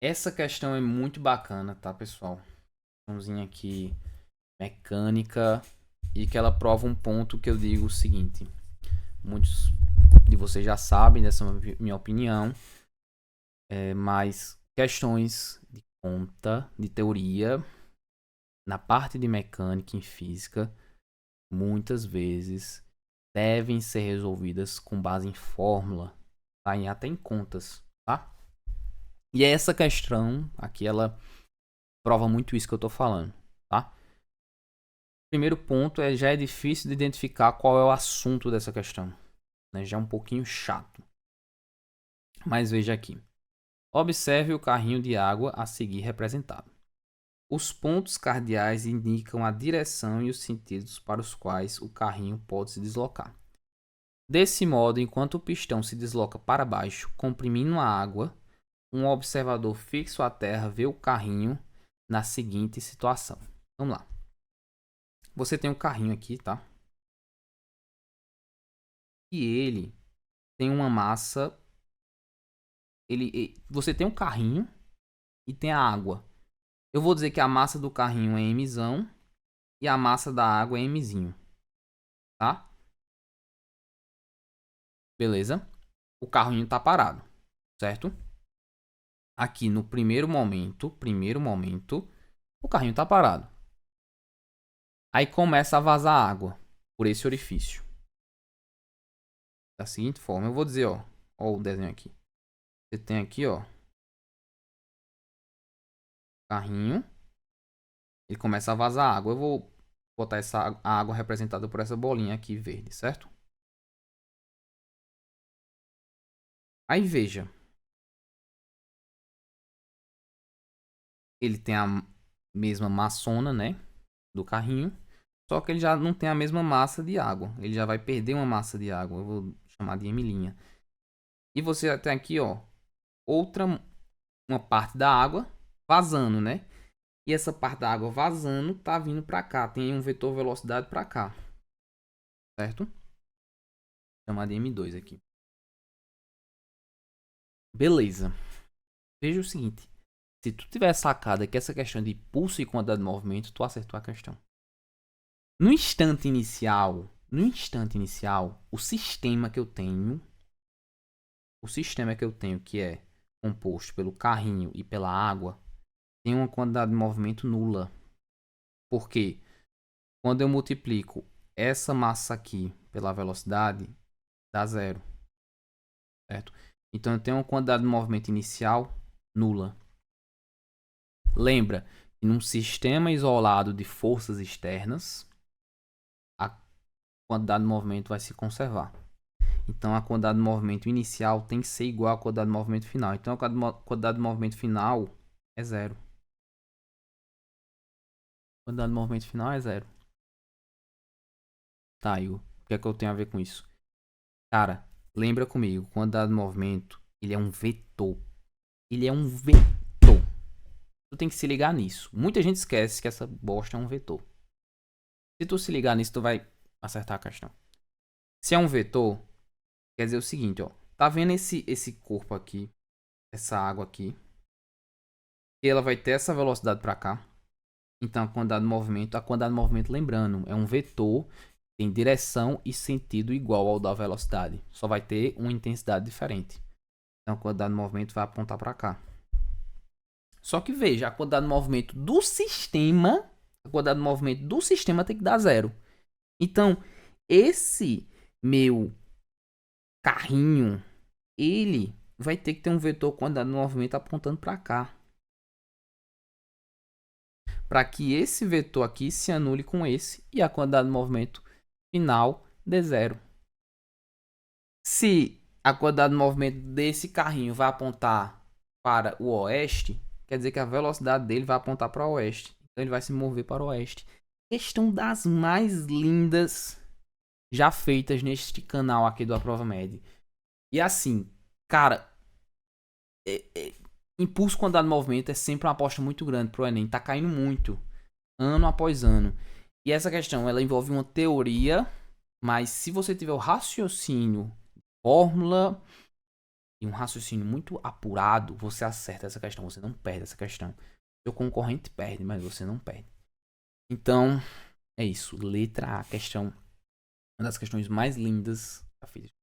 Essa questão é muito bacana, tá, pessoal? Questãozinha aqui mecânica e que ela prova um ponto que eu digo o seguinte: muitos de vocês já sabem dessa minha opinião, mas questões de conta, de teoria, na parte de mecânica e física, muitas vezes devem ser resolvidas com base em fórmula, tá? E até em contas, tá? E essa questão aqui, ela prova muito isso que eu tô falando, tá? Primeiro ponto já é difícil de identificar qual é o assunto dessa questão, né? Já é um pouquinho chato. Mas veja aqui. Observe o carrinho de água a seguir representado. Os pontos cardeais indicam a direção e os sentidos para os quais o carrinho pode se deslocar. Desse modo, enquanto o pistão se desloca para baixo, comprimindo a água, um observador fixo à terra vê o carrinho na seguinte situação. Vamos lá. Você tem um carrinho aqui, tá? E ele tem uma massa. Você tem um carrinho e tem a água. Eu vou dizer que a massa do carrinho é Mzão e a massa da água é Mzinho, tá? Beleza? O carrinho tá parado, certo? Aqui no primeiro momento, o carrinho tá parado. Aí começa a vazar água por esse orifício. Da seguinte forma, eu vou dizer, ó o desenho aqui. Você tem aqui, ó, carrinho, ele começa a vazar água. Eu vou botar a água representada por essa bolinha aqui verde, certo? Aí veja, ele tem a mesma massona, né, do carrinho, só que ele já não tem a mesma massa de água. Ele já vai perder uma massa de água. Eu vou chamar de M'. E você tem aqui, ó, uma parte da água vazando, né? E essa parte da água vazando tá vindo para cá. Tem um vetor velocidade para cá, certo? Vou chamar de M2 aqui. Beleza. Veja o seguinte. Se tu tiver sacado que essa questão de pulso e quantidade de movimento, tu acertou a questão. No instante inicial, o sistema que eu tenho, que é composto pelo carrinho e pela água, tem uma quantidade de movimento nula. Por quê? Quando eu multiplico essa massa aqui pela velocidade, dá zero, certo? Então eu tenho uma quantidade de movimento inicial nula. Lembra que num sistema isolado de forças externas, a quantidade de movimento vai se conservar. Então a quantidade de movimento inicial tem que ser igual à quantidade de movimento final. Então a quantidade de movimento final é zero. A quantidade de movimento final é zero. Tá, e o que é que eu tenho a ver com isso? Cara, lembra comigo, quantidade de movimento, ele é um vetor. Ele é um vetor. Tu tem que se ligar nisso. Muita gente esquece que essa bosta é um vetor. Se tu se ligar nisso, tu vai acertar a questão. Se é um vetor, quer dizer o seguinte, ó. Tá vendo esse corpo aqui? Essa água aqui? E ela vai ter essa velocidade pra cá. Então a quantidade de movimento, lembrando, é um vetor, tem direção e sentido igual ao da velocidade. Só vai ter uma intensidade diferente. Então a quantidade de movimento vai apontar para cá. Só que veja, a quantidade de movimento do sistema, tem que dar zero. Então, esse meu carrinho, ele vai ter que ter um vetor quantidade de movimento apontando para cá. Para que esse vetor aqui se anule com esse e a quantidade de movimento final dê zero. Se a quantidade de movimento desse carrinho vai apontar para o oeste, quer dizer que a velocidade dele vai apontar para o oeste. Então ele vai se mover para o oeste. Questão das mais lindas já feitas neste canal aqui do Aprova Med. E assim, cara, impulso quantidade de movimento é sempre uma aposta muito grande pro Enem. Tá caindo muito, ano após ano. E essa questão, ela envolve uma teoria, mas se você tiver o raciocínio, fórmula e um raciocínio muito apurado, você acerta essa questão, você não perde essa questão. Seu concorrente perde, mas você não perde. Então, é isso. Letra A, questão, uma das questões mais lindas da física.